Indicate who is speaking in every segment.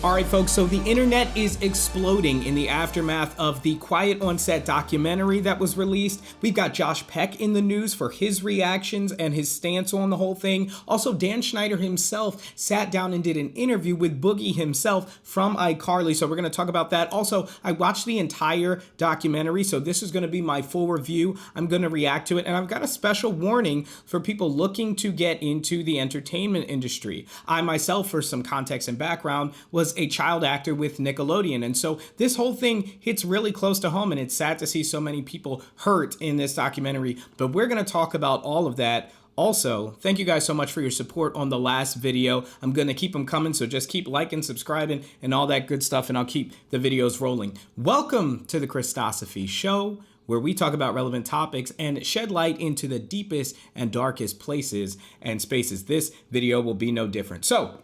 Speaker 1: All right, folks, so the internet is exploding in the aftermath of the Quiet on Set documentary that was released. We've got Josh Peck in the news for his reactions and his stance on the whole thing. Also, Dan Schneider himself sat down and did an interview with Boogie himself from iCarly, so we're going to talk about that. Also, I watched the entire documentary, so this is going to be my full review. I'm going to react to it, and I've got a special warning for people looking to get into the entertainment industry. I myself, for some context and background, was a child actor with Nickelodeon. And so this whole thing hits really close to home, and it's sad to see so many people hurt in this documentary, but we're going to talk about all of that. Also, thank you guys so much for your support on the last video. I'm going to keep them coming, so just keep liking, subscribing, and all that good stuff, and I'll keep the videos rolling. Welcome to the Christosophy Show, where we talk about relevant topics and shed light into the deepest and darkest places and spaces. This video will be no different. So,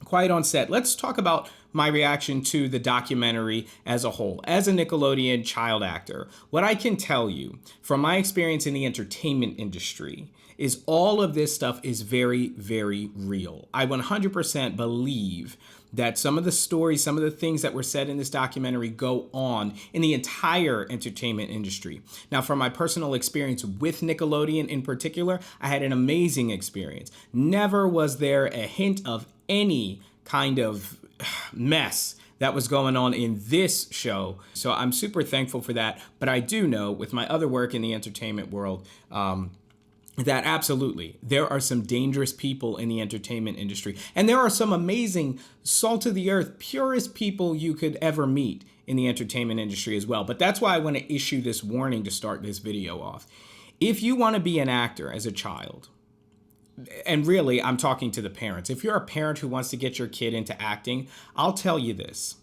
Speaker 1: Quiet on Set. Let's talk about my reaction to the documentary as a whole. As a Nickelodeon child actor, what I can tell you from my experience in the entertainment industry is all of this stuff is very, very real. I 100% believe that some of the stories, some of the things that were said in this documentary go on in the entire entertainment industry. Now, from my personal experience with Nickelodeon in particular, I had an amazing experience. Never was there a hint of any kind of mess that was going on in this show. So I'm super thankful for that. But I do know with my other work in the entertainment world, that absolutely, there are some dangerous people in the entertainment industry. And there are some amazing, salt of the earth, purest people you could ever meet in the entertainment industry as well. But that's why I want to issue this warning to start this video off. If you want to be an actor as a child, and really, I'm talking to the parents. If you're a parent who wants to get your kid into acting, I'll tell you this.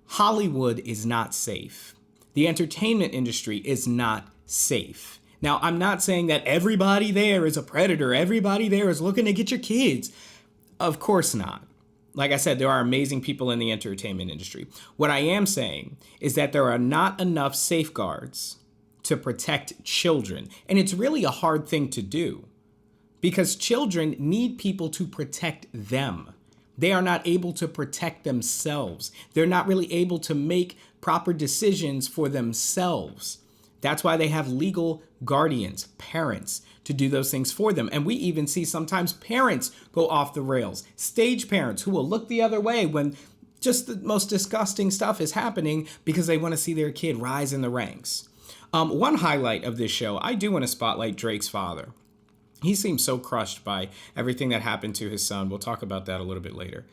Speaker 1: Hollywood is not safe. The entertainment industry is not safe. Now, I'm not saying that everybody there is a predator. Everybody there is looking to get your kids. Of course not. Like I said, there are amazing people in the entertainment industry. What I am saying is that there are not enough safeguards to protect children. And it's really a hard thing to do, because children need people to protect them. They are not able to protect themselves. They're not really able to make proper decisions for themselves. That's why they have legal guardians, parents, to do those things for them. And we even see sometimes parents go off the rails, stage parents who will look the other way when just the most disgusting stuff is happening because they want to see their kid rise in the ranks. One highlight of this show, I do want to spotlight Drake's father. He seems so crushed by everything that happened to his son. We'll talk about that a little bit later.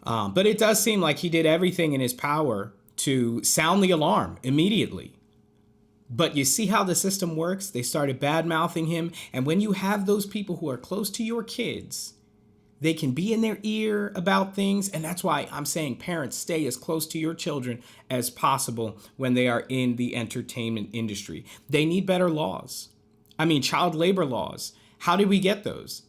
Speaker 1: But it does seem like he did everything in his power to sound the alarm immediately. But you see how the system works? They started bad-mouthing him. And when you have those people who are close to your kids, they can be in their ear about things. And that's why I'm saying parents, stay as close to your children as possible when they are in the entertainment industry. They need better laws. I mean, child labor laws. How did we get those?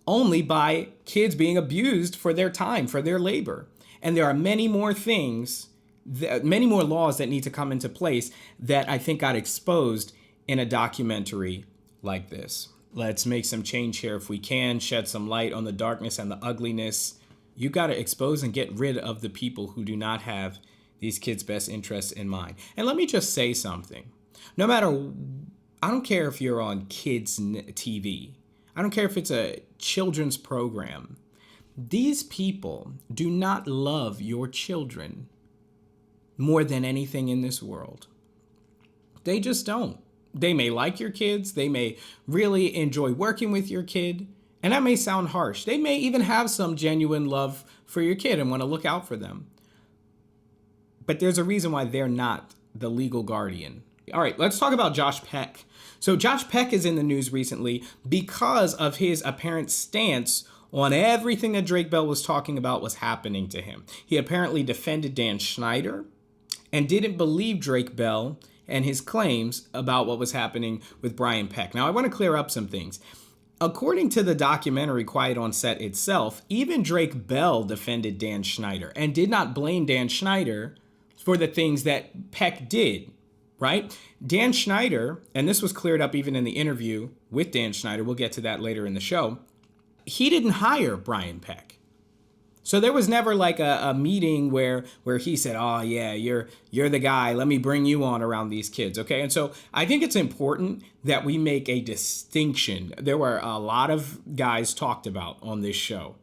Speaker 1: Only by kids being abused for their time, for their labor. And there are many more things, many more laws that need to come into place that I think got exposed in a documentary like this. Let's make some change here if we can, shed some light on the darkness and the ugliness. You got to expose and get rid of the people who do not have these kids' best interests in mind. And let me just say something. No matter, I don't care if you're on kids' TV. I don't care if it's a children's program. These people do not love your children more than anything in this world. They just don't. They may like your kids. They may really enjoy working with your kid. And that may sound harsh. They may even have some genuine love for your kid and want to look out for them. But there's a reason why they're not the legal guardian. All right, let's talk about Josh Peck. So Josh Peck is in the news recently because of his apparent stance on everything that Drake Bell was talking about was happening to him. He apparently defended Dan Schneider and didn't believe Drake Bell and his claims about what was happening with Brian Peck. Now, I want to clear up some things. According to the documentary Quiet on Set itself, even Drake Bell defended Dan Schneider and did not blame Dan Schneider for the things that Peck did. Right? Dan Schneider, and this was cleared up even in the interview with Dan Schneider, we'll get to that later in the show, he didn't hire Brian Peck. So there was never like a meeting where he said, "Oh yeah, you're the guy. Let me bring you on around these kids." Okay, and so I think it's important that we make a distinction. There were a lot of guys talked about on this show,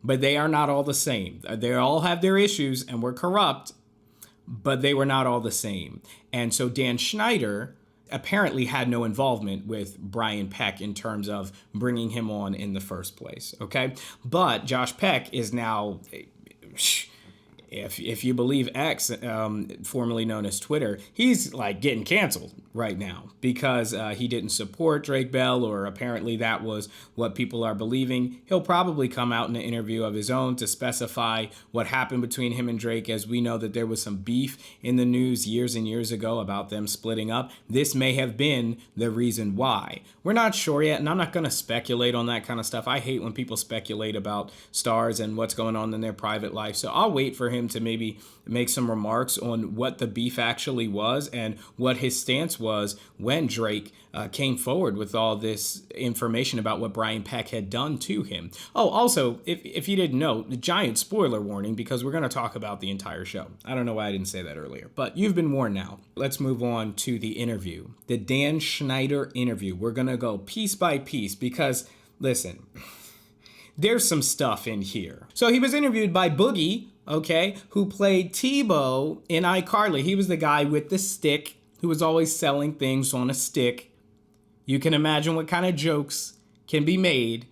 Speaker 1: but they are not all the same. They all have their issues and were corrupt, but they were not all the same. And so Dan Schneider apparently had no involvement with Brian Peck in terms of bringing him on in the first place. Okay. But Josh Peck is now, if you believe X, formerly known as Twitter, he's like getting canceled right now because he didn't support Drake Bell, or apparently that was what people are believing. He'll probably come out in an interview of his own to specify what happened between him and Drake, as we know that there was some beef in the news years and years ago about them splitting up. This may have been the reason why. We're not sure yet, and I'm not going to speculate on that kind of stuff. I hate when people speculate about stars and what's going on in their private life, so I'll wait for him to maybe make some remarks on what the beef actually was and what his stance was when Drake came forward with all this information about what Brian Peck had done to him. Oh, also, if you didn't know, the giant spoiler warning, because we're going to talk about the entire show. I don't know why I didn't say that earlier, but you've been warned now. Let's move on to the interview, the Dan Schneider interview. We're going to go piece by piece because, listen, there's some stuff in here. So he was interviewed by Boogie, okay, who played Tebow in iCarly. He was the guy with the stick who was always selling things on a stick. You can imagine what kind of jokes can be made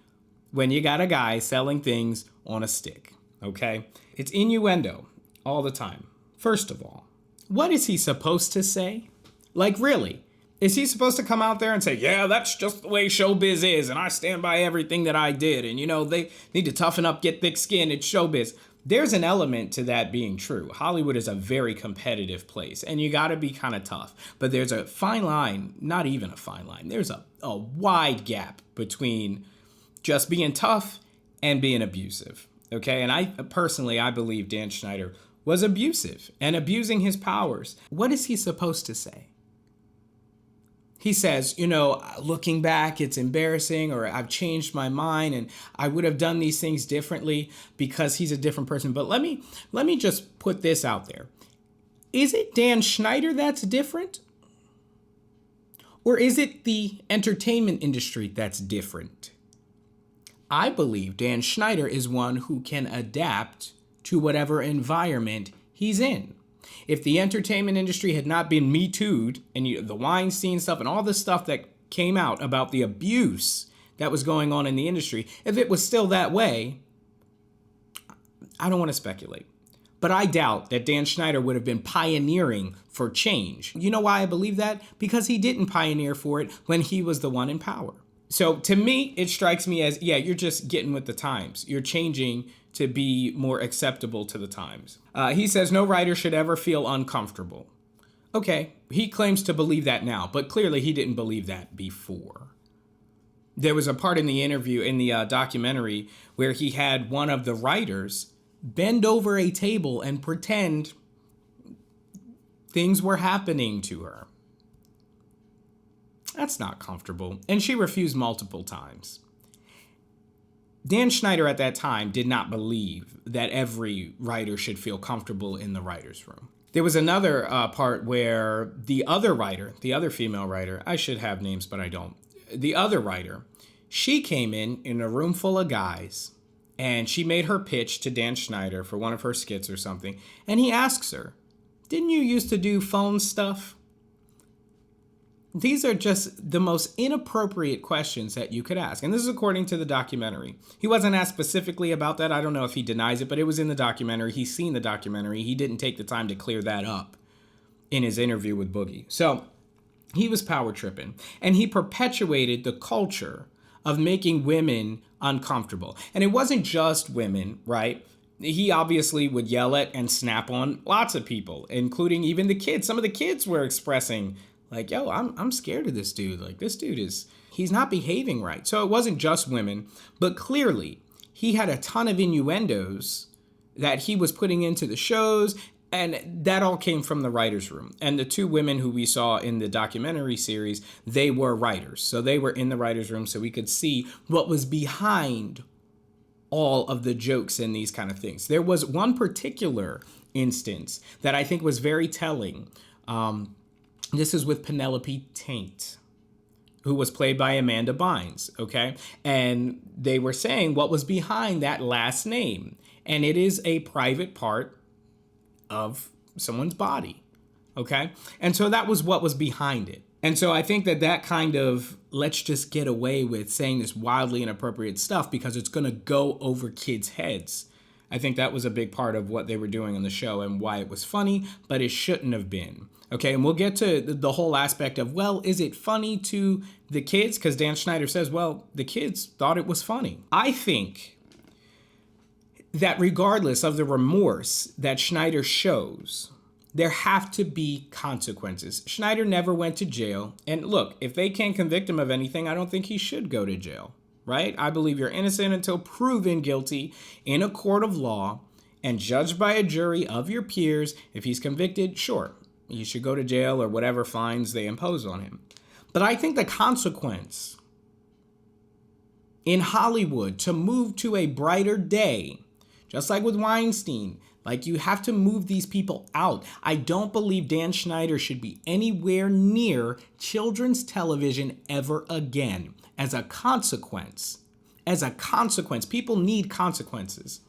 Speaker 1: when you got a guy selling things on a stick, okay? It's innuendo all the time. First of all, what is he supposed to say? Like, really? Is he supposed to come out there and say, yeah, that's just the way showbiz is, and I stand by everything that I did, and, you know, they need to toughen up, get thick skin, it's showbiz? There's an element to that being true. Hollywood is a very competitive place, and you got to be kind of tough. But there's a fine line, not even a fine line. There's a wide gap between just being tough and being abusive, okay? And I believe Dan Schneider was abusive and abusing his powers. What is he supposed to say? He says, you know, looking back, it's embarrassing, or I've changed my mind and I would have done these things differently because he's a different person. But let me just put this out there. Is it Dan Schneider that's different? Or is it the entertainment industry that's different? I believe Dan Schneider is one who can adapt to whatever environment he's in. If the entertainment industry had not been Me Too'd and the Weinstein stuff and all the stuff that came out about the abuse that was going on in the industry, if it was still that way, I don't want to speculate. But I doubt that Dan Schneider would have been pioneering for change. You know why I believe that? Because he didn't pioneer for it when he was the one in power. So to me, it strikes me as, yeah, you're just getting with the times. You're changing to be more acceptable to the times. He says no writer should ever feel uncomfortable. Okay, he claims to believe that now, but clearly he didn't believe that before. There was a part in the interview, in the documentary, where he had one of the writers bend over a table and pretend things were happening to her. That's not comfortable, and she refused multiple times. Dan Schneider at that time did not believe that every writer should feel comfortable in the writer's room. There was another part where the other writer, the other female writer, I should have names, but I don't. The other writer, she came in a room full of guys, and she made her pitch to Dan Schneider for one of her skits or something, and he asks her, didn't you used to do phone stuff? These are just the most inappropriate questions that you could ask. And this is according to the documentary. He wasn't asked specifically about that. I don't know if he denies it, but it was in the documentary. He's seen the documentary. He didn't take the time to clear that up in his interview with Boogie. So he was power tripping, and he perpetuated the culture of making women uncomfortable. And it wasn't just women, right? He obviously would yell at and snap on lots of people, including even the kids. Some of the kids were expressing like, yo, I'm scared of this dude. Like, this dude he's not behaving right. So it wasn't just women, but clearly he had a ton of innuendos that he was putting into the shows, and that all came from the writer's room. And the two women who we saw in the documentary series, they were writers. So they were in the writer's room so we could see what was behind all of the jokes and these kind of things. There was one particular instance that I think was very telling. This is with Penelope Taint, who was played by Amanda Bynes, okay? And they were saying what was behind that last name. And it is a private part of someone's body, okay? And so that was what was behind it. And so I think that kind of, let's just get away with saying this wildly inappropriate stuff because it's going to go over kids' heads. I think that was a big part of what they were doing on the show and why it was funny, but it shouldn't have been. Okay, and we'll get to the whole aspect of, well, is it funny to the kids? Because Dan Schneider says, well, the kids thought it was funny. I think that regardless of the remorse that Schneider shows, there have to be consequences. Schneider never went to jail. And look, if they can't convict him of anything, I don't think he should go to jail, right? I believe you're innocent until proven guilty in a court of law and judged by a jury of your peers. If he's convicted, sure, he should go to jail or whatever fines they impose on him. But I think the consequence in Hollywood to move to a brighter day, just like with Weinstein, like you have to move these people out. I don't believe Dan Schneider should be anywhere near children's television ever again. As a consequence, people need consequences.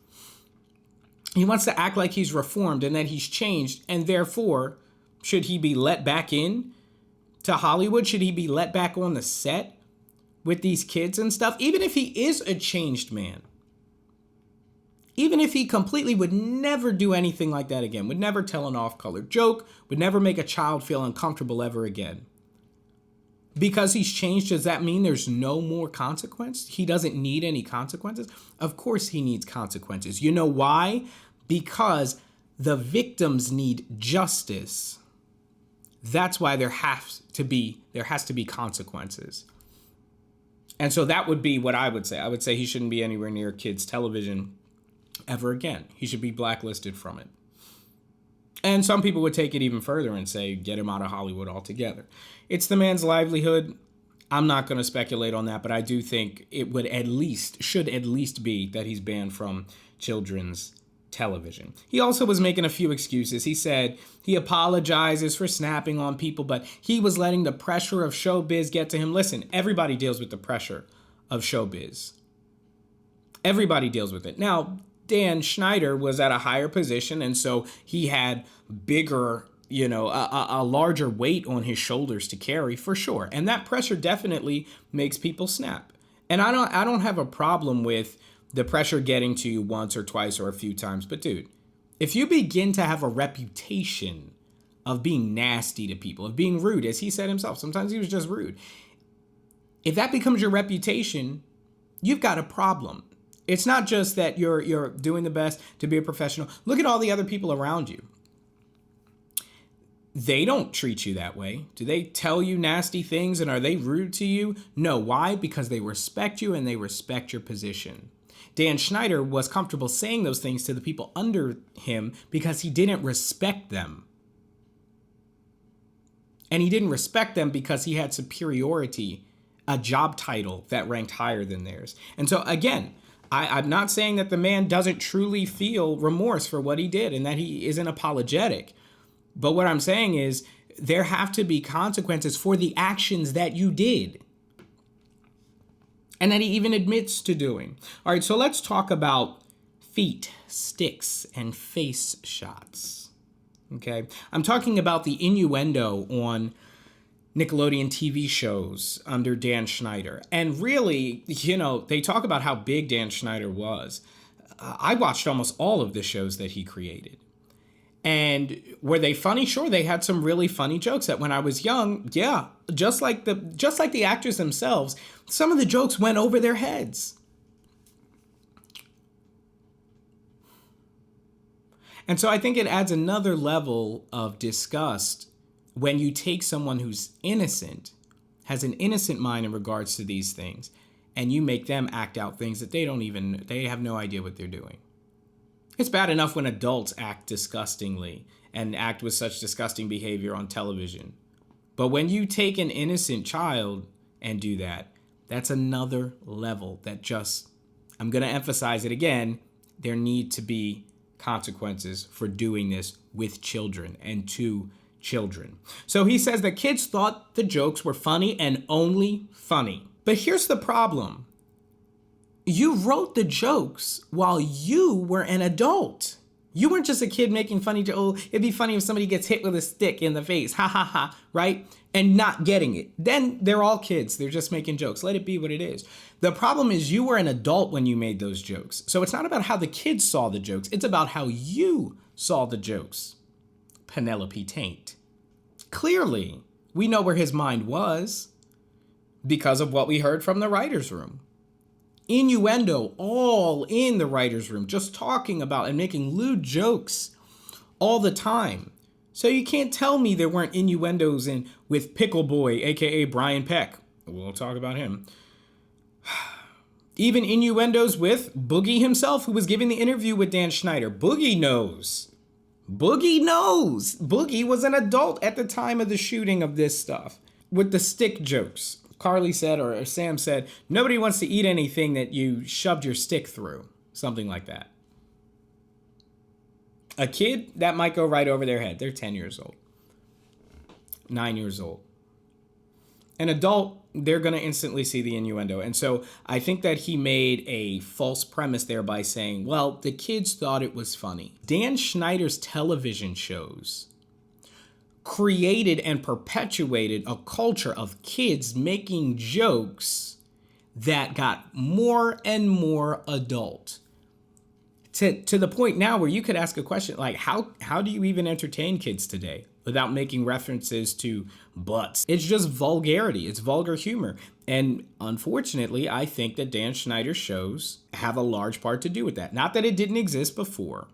Speaker 1: He wants to act like he's reformed and that he's changed, and therefore, should he be let back in to Hollywood? Should he be let back on the set with these kids and stuff? Even if he is a changed man. Even if he completely would never do anything like that again, would never tell an off-color joke, would never make a child feel uncomfortable ever again. Because he's changed, does that mean there's no more consequence? He doesn't need any consequences? Of course he needs consequences. You know why? Because the victims need justice. That's why there has to be consequences. And so that would be what I would say. I would say he shouldn't be anywhere near kids' television ever again. He should be blacklisted from it. And some people would take it even further and say, get him out of Hollywood altogether. It's the man's livelihood. I'm not going to speculate on that, but I do think it should at least be that he's banned from children's television. He also was making a few excuses. He said he apologizes for snapping on people, but he was letting the pressure of showbiz get to him. Listen, everybody deals with the pressure of showbiz. Everybody deals with it. Now, Dan Schneider was at a higher position, and so he had bigger, a larger weight on his shoulders to carry, for sure. And that pressure definitely makes people snap. And I don't have a problem with the pressure getting to you once or twice or a few times. But dude, if you begin to have a reputation of being nasty to people, of being rude, as he said himself, sometimes he was just rude. If that becomes your reputation, you've got a problem. It's not just that you're doing the best to be a professional. Look at all the other people around you. They don't treat you that way. Do they tell you nasty things and are they rude to you? No. Why? Because they respect you and they respect your position. Dan Schneider was comfortable saying those things to the people under him because he didn't respect them. And he didn't respect them because he had superiority, a job title that ranked higher than theirs. And so again, I'm not saying that the man doesn't truly feel remorse for what he did and that he isn't apologetic. But what I'm saying is there have to be consequences for the actions that you did. And that he even admits to doing. All right, so let's talk about feet, sticks, and face shots. Okay, I'm talking about the innuendo on Nickelodeon TV shows under Dan Schneider. And really, they talk about how big Dan Schneider was. I watched almost all of the shows that he created. And were they funny? Sure, they had some really funny jokes that when I was young, yeah, just like the actors themselves, some of the jokes went over their heads. And so I think it adds another level of disgust when you take someone who's innocent, has an innocent mind in regards to these things, and you make them act out things that they have no idea what they're doing. It's bad enough when adults act disgustingly and act with such disgusting behavior on television. But when you take an innocent child and do that, that's another level that just I'm going to emphasize it again. There need to be consequences for doing this with children and to children. So he says that kids thought the jokes were funny and only funny. But here's the problem. You wrote the jokes while you were an adult. You weren't just a kid making funny jokes. Oh, it'd be funny if somebody gets hit with a stick in the face. Ha ha ha, right? And not getting it. Then they're all kids. They're just making jokes. Let it be what it is. The problem is you were an adult when you made those jokes. So it's not about how the kids saw the jokes. It's about how you saw the jokes. Penelope Taint. Clearly, we know where his mind was because of what we heard from the writer's room. Innuendo all in the writer's room, just talking about and making lewd jokes all the time. So you can't tell me there weren't innuendos in with Pickle Boy, aka Brian Peck. We'll talk about him. Even innuendos with Boogie himself, who was giving the interview with Dan Schneider. Boogie knows. Boogie knows. Boogie was an adult at the time of the shooting of this stuff. With the stick jokes. Carly said, or Sam said, nobody wants to eat anything that you shoved your stick through. Something like that. A kid, that might go right over their head. They're 10 years old. 9 years old. An adult, they're going to instantly see the innuendo. And so I think that he made a false premise there by saying, well, the kids thought it was funny. Dan Schneider's television shows created and perpetuated a culture of kids making jokes that got more and more adult. To the point now where you could ask a question like, how do you even entertain kids today without making references to butts? It's just vulgarity. It's vulgar humor. And unfortunately, I think that Dan Schneider's shows have a large part to do with that. Not that it didn't exist before,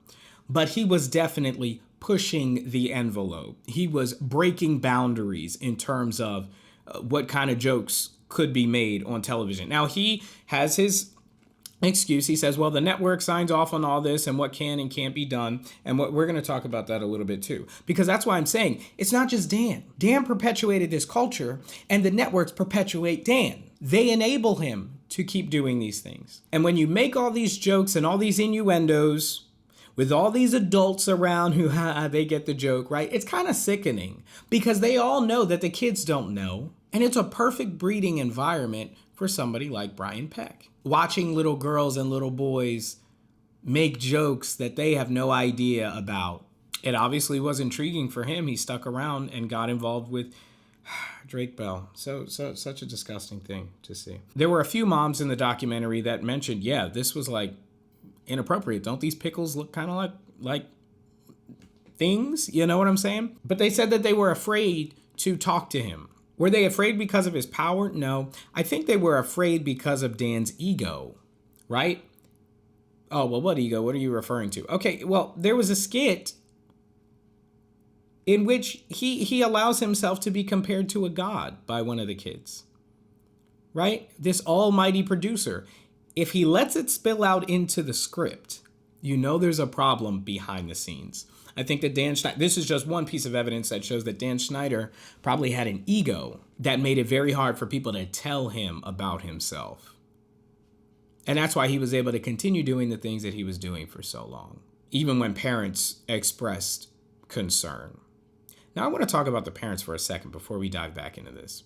Speaker 1: but he was definitely pushing the envelope. He was breaking boundaries in terms of what kind of jokes could be made on television. Now, he has his excuse. He says, well, the network signs off on all this and what can and can't be done. And what we're going to talk about that a little bit too, because that's why I'm saying it's not just Dan. Dan perpetuated this culture and the networks perpetuate Dan. They enable him to keep doing these things. And when you make all these jokes and all these innuendos with all these adults around who, they get the joke, right? It's kind of sickening because they all know that the kids don't know. And it's a perfect breeding environment for somebody like Brian Peck. Watching little girls and little boys make jokes that they have no idea about. It obviously was intriguing for him. He stuck around and got involved with Drake Bell. So such a disgusting thing to see. There were a few moms in the documentary that mentioned, yeah, this was like inappropriate. Don't these pickles look kind of like things? You know what I'm saying? But they said that they were afraid to talk to him. Were they afraid because of his power? No. I think they were afraid because of Dan's ego, right? Oh, well, what ego? What are you referring to? Okay, well, there was a skit in which he allows himself to be compared to a god by one of the kids, right? This almighty producer. If he lets it spill out into the script, you know there's a problem behind the scenes. I think that Dan Schneider, this is just one piece of evidence that shows that Dan Schneider probably had an ego that made it very hard for people to tell him about himself. And that's why he was able to continue doing the things that he was doing for so long, even when parents expressed concern. Now, I want to talk about the parents for a second before we dive back into this.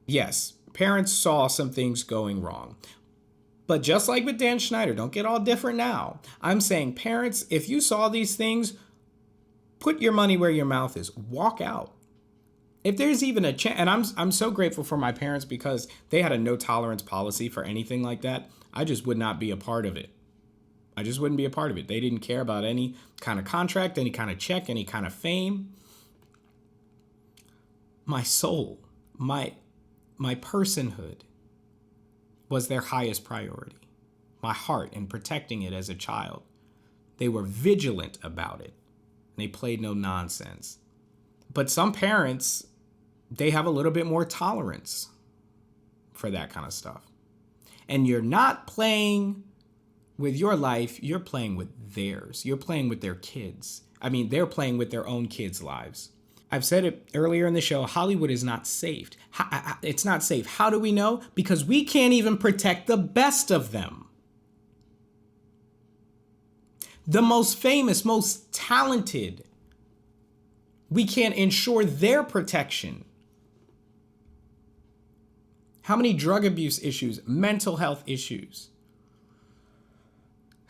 Speaker 1: Yes, parents saw some things going wrong. But just like with Dan Schneider, don't get all different now. I'm saying, parents, if you saw these things, put your money where your mouth is. Walk out. If there's even a chance, and I'm so grateful for my parents because they had a no tolerance policy for anything like that. I just would not be a part of it. I just wouldn't be a part of it. They didn't care about any kind of contract, any kind of check, any kind of fame. My soul, my personhood was their highest priority. My heart and protecting it as a child. They were vigilant about it. And they played no nonsense. But some parents, they have a little bit more tolerance for that kind of stuff. And you're not playing with your life, you're playing with theirs. You're playing with their kids. I mean, they're playing with their own kids' lives. I've said it earlier in the show, Hollywood is not safe. It's not safe. How do we know? Because we can't even protect the best of them. The most famous, most talented, we can't ensure their protection. How many drug abuse issues, mental health issues?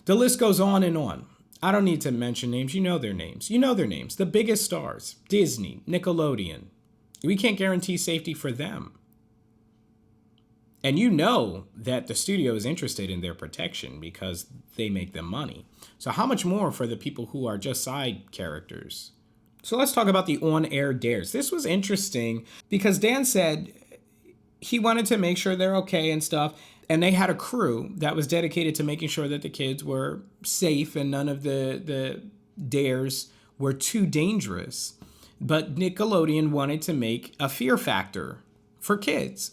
Speaker 1: The list goes on and on. I don't need to mention names. You know their names. You know their names. The biggest stars, Disney, Nickelodeon. We can't guarantee safety for them. And you know that the studio is interested in their protection because they make them money. So how much more for the people who are just side characters? So let's talk about the on-air dares. This was interesting because Dan said he wanted to make sure they're okay and stuff. And they had a crew that was dedicated to making sure that the kids were safe and none of the dares were too dangerous. But Nickelodeon wanted to make a fear factor for kids.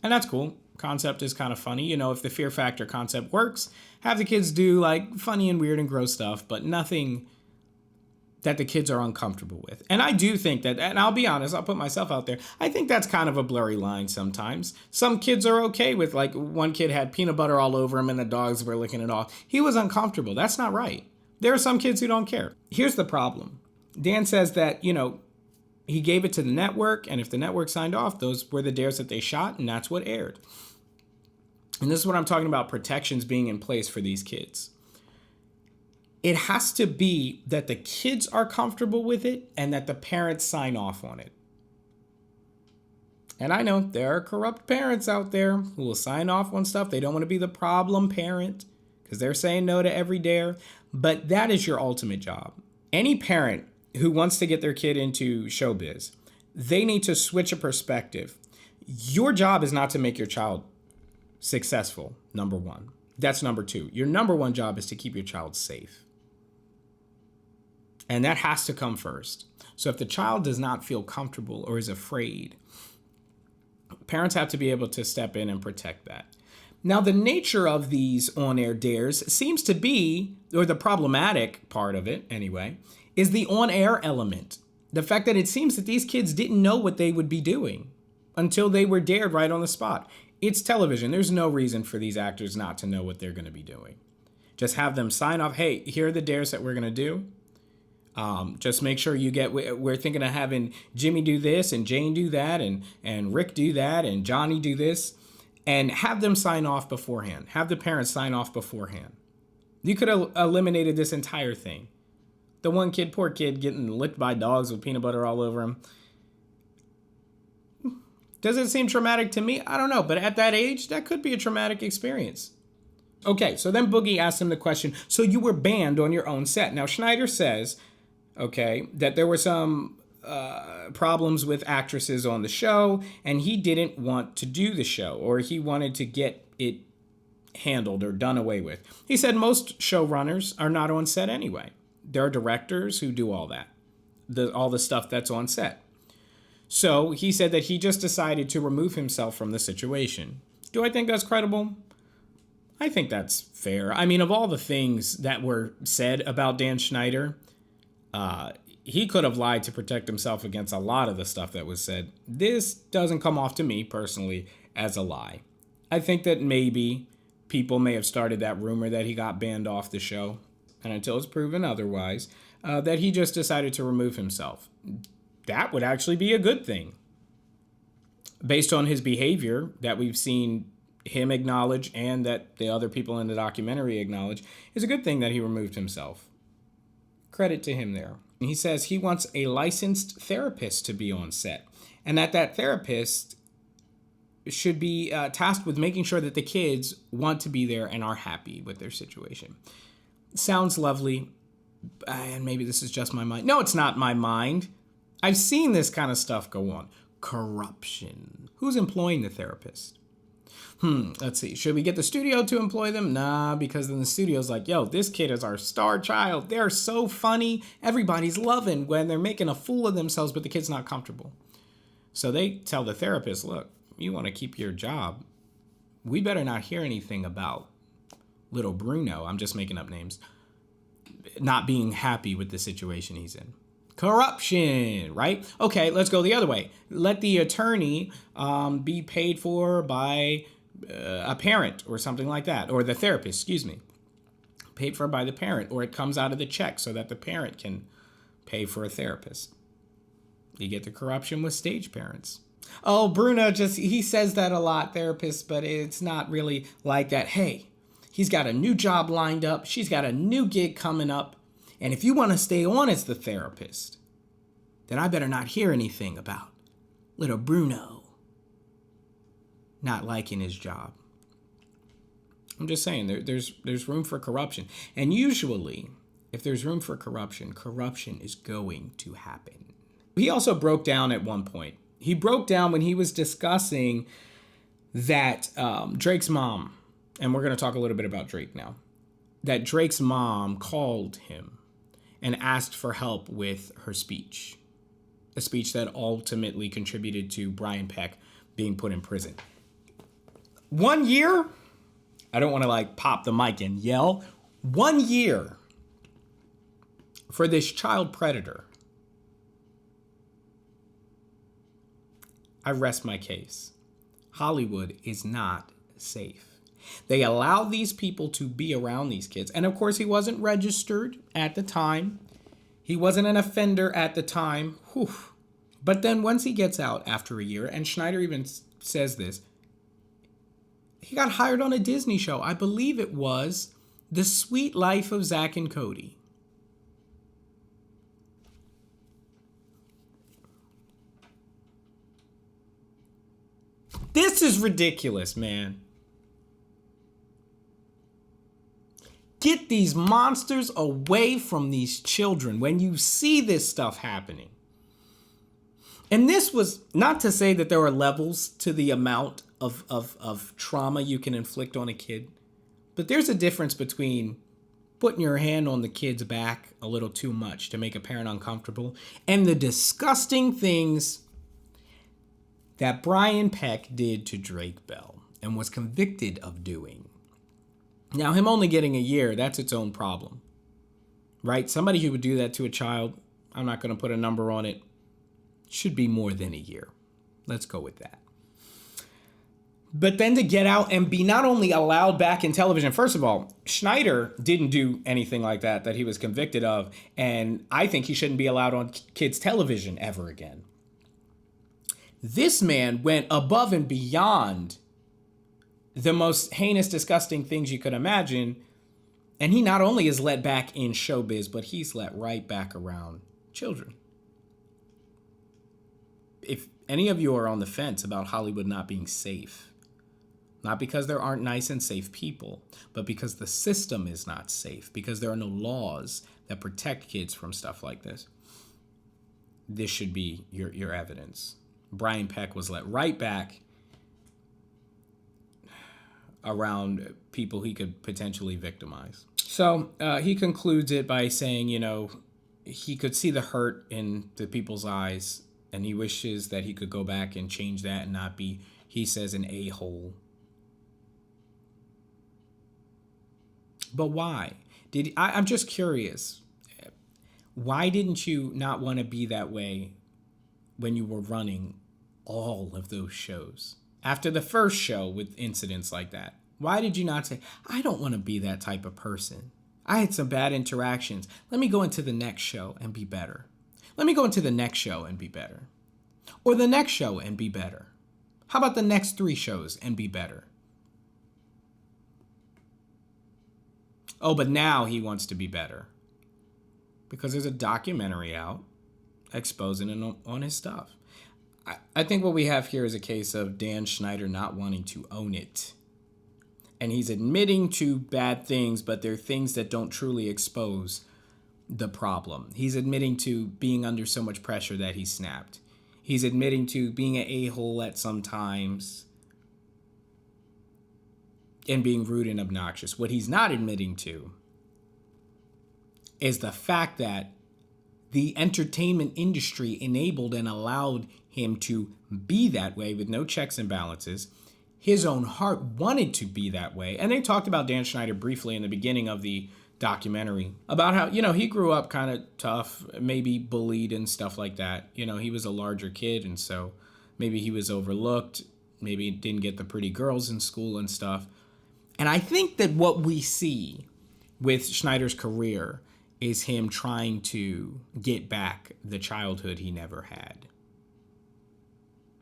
Speaker 1: And that's cool. Concept is kind of funny. You know, if the fear factor concept works, have the kids do like funny and weird and gross stuff, but nothing that the kids are uncomfortable with. And I do think that, and I'll be honest, I'll put myself out there, I think that's kind of a blurry line sometimes. Some kids are okay with, like, one kid had peanut butter all over him and the dogs were licking it off. He was uncomfortable. That's not right. There are some kids who don't care. Here's the problem. Dan says that, you know, he gave it to the network, and if the network signed off, those were the dares that they shot, and that's what aired. And this is what I'm talking about, protections being in place for these kids. It has to be that the kids are comfortable with it and that the parents sign off on it. And I know there are corrupt parents out there who will sign off on stuff. They don't want to be the problem parent because they're saying no to every dare. But that is your ultimate job. Any parent who wants to get their kid into showbiz, they need to switch a perspective. Your job is not to make your child successful, number one. That's number two. Your number one job is to keep your child safe. And that has to come first. So if the child does not feel comfortable or is afraid, parents have to be able to step in and protect that. Now, the nature of these on-air dares seems to be, or the problematic part of it anyway, is the on-air element. The fact that it seems that these kids didn't know what they would be doing until they were dared right on the spot. It's television. There's no reason for these actors not to know what they're going to be doing. Just have them sign off, hey, here are the dares that we're going to do. Just make sure you get, we're thinking of having Jimmy do this and Jane do that and Rick do that and Johnny do this, and have them sign off beforehand. Have the parents sign off beforehand. You could have eliminated this entire thing. The one kid, poor kid, getting licked by dogs with peanut butter all over him. Does it seem traumatic to me? I don't know, but at that age, that could be a traumatic experience. Okay, so then Boogie asked him the question, so you were banned on your own set. Now, Schneider says, okay, that there were some problems with actresses on the show, and he didn't want to do the show, or he wanted to get it handled or done away with. He said most showrunners are not on set anyway. There are directors who do all that, all the stuff that's on set. So he said that he just decided to remove himself from the situation. Do I think that's credible? I think that's fair. I mean, of all the things that were said about Dan Schneider, he could have lied to protect himself against a lot of the stuff that was said. This doesn't come off to me personally as a lie. I think that maybe people may have started that rumor that he got banned off the show, and until it's proven otherwise, that he just decided to remove himself. That would actually be a good thing. Based on his behavior that we've seen him acknowledge and that the other people in the documentary acknowledge, is a good thing that he removed himself. Credit to him there. He says he wants a licensed therapist to be on set, and that therapist should be tasked with making sure that the kids want to be there and are happy with their situation. Sounds lovely, and maybe this is just my mind. No, it's not my mind. I've seen this kind of stuff go on. Corruption. Who's employing the therapist? Let's see. Should we get the studio to employ them? Nah, because then the studio's like, yo, this kid is our star child. They're so funny. Everybody's loving when they're making a fool of themselves, but the kid's not comfortable. So they tell the therapist, look, you want to keep your job. We better not hear anything about little Bruno, I'm just making up names, not being happy with the situation he's in. Corruption, right? Okay, let's go the other way. Let the attorney be paid for by a parent or something like that, or the therapist, excuse me. paid for by the parent, or it comes out of the check so that the parent can pay for a therapist. You get the corruption with stage parents. Oh, Bruno he says that a lot, therapist, but it's not really like that. Hey, he's got a new job lined up. She's got a new gig coming up. And if you want to stay on as the therapist, then I better not hear anything about little Bruno not liking his job. I'm just saying, there's room for corruption. And usually, if there's room for corruption, corruption is going to happen. He also broke down at one point. He broke down when he was discussing that Drake's mom, and we're going to talk a little bit about Drake now, that Drake's mom called him and asked for help with her speech, a speech that ultimately contributed to Brian Peck being put in prison. 1 year? I don't want to pop the mic and yell. 1 year for this child predator. I rest my case. Hollywood is not safe. They allow these people to be around these kids. And of course, he wasn't registered at the time. He wasn't an offender at the time. Whew. But then once he gets out after a year, and Schneider even says this, he got hired on a Disney show. I believe it was The Sweet Life of Zack and Cody. This is ridiculous, man. Get these monsters away from these children when you see this stuff happening. And this was not to say that there are levels to the amount of trauma you can inflict on a kid, but there's a difference between putting your hand on the kid's back a little too much to make a parent uncomfortable and the disgusting things that Brian Peck did to Drake Bell and was convicted of doing. Now, him only getting a year, that's its own problem, right? Somebody who would do that to a child, I'm not going to put a number on it, should be more than a year. Let's go with that. But then to get out and be not only allowed back in television, first of all, Schneider didn't do anything like that he was convicted of, and I think he shouldn't be allowed on kids' television ever again. This man went above and beyond the most heinous, disgusting things you could imagine, and he not only is let back in showbiz, but he's let right back around children. If any of you are on the fence about Hollywood not being safe, not because there aren't nice and safe people, but because the system is not safe, because there are no laws that protect kids from stuff like this, this should be your evidence. Brian Peck was let right back around people he could potentially victimize. So he concludes it by saying, he could see the hurt in the people's eyes, and he wishes that he could go back and change that and not be, he says, an a-hole. But why? I'm just curious. Why didn't you not want to be that way when you were running all of those shows? After the first show with incidents like that, why did you not say, I don't want to be that type of person. I had some bad interactions. Let me go into the next show and be better. Let me go into the next show and be better. Or the next show and be better. How about the next 3 shows and be better? Oh, but now he wants to be better because there's a documentary out exposing him on his stuff. I think what we have here is a case of Dan Schneider not wanting to own it. And he's admitting to bad things, but they're things that don't truly expose the problem. He's admitting to being under so much pressure that he snapped. He's admitting to being an a-hole at some times and being rude and obnoxious. What he's not admitting to is the fact that the entertainment industry enabled and allowed him to be that way with no checks and balances. His own heart wanted to be that way. And they talked about Dan Schneider briefly in the beginning of the documentary about how, he grew up kind of tough, maybe bullied and stuff like that. He was a larger kid, and so maybe he was overlooked, maybe didn't get the pretty girls in school and stuff. And I think that what we see with Schneider's career is him trying to get back the childhood he never had.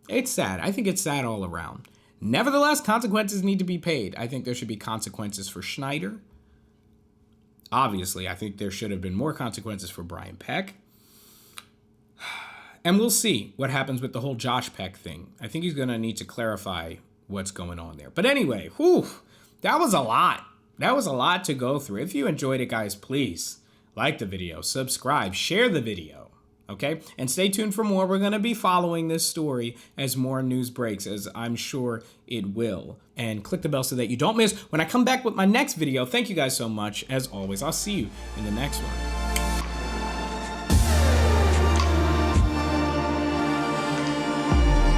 Speaker 1: It's sad. I think it's sad all around. Nevertheless, consequences need to be paid. I think there should be consequences for Schneider. Obviously, I think there should have been more consequences for Brian Peck. And we'll see what happens with the whole Josh Peck thing. I think he's going to need to clarify what's going on there. But anyway, that was a lot. That was a lot to go through. If you enjoyed it, guys, please like the video, subscribe, share the video, okay? And stay tuned for more. We're going to be following this story as more news breaks, as I'm sure it will. And click the bell so that you don't miss when I come back with my next video. Thank you guys so much. As always, I'll see you in the next one.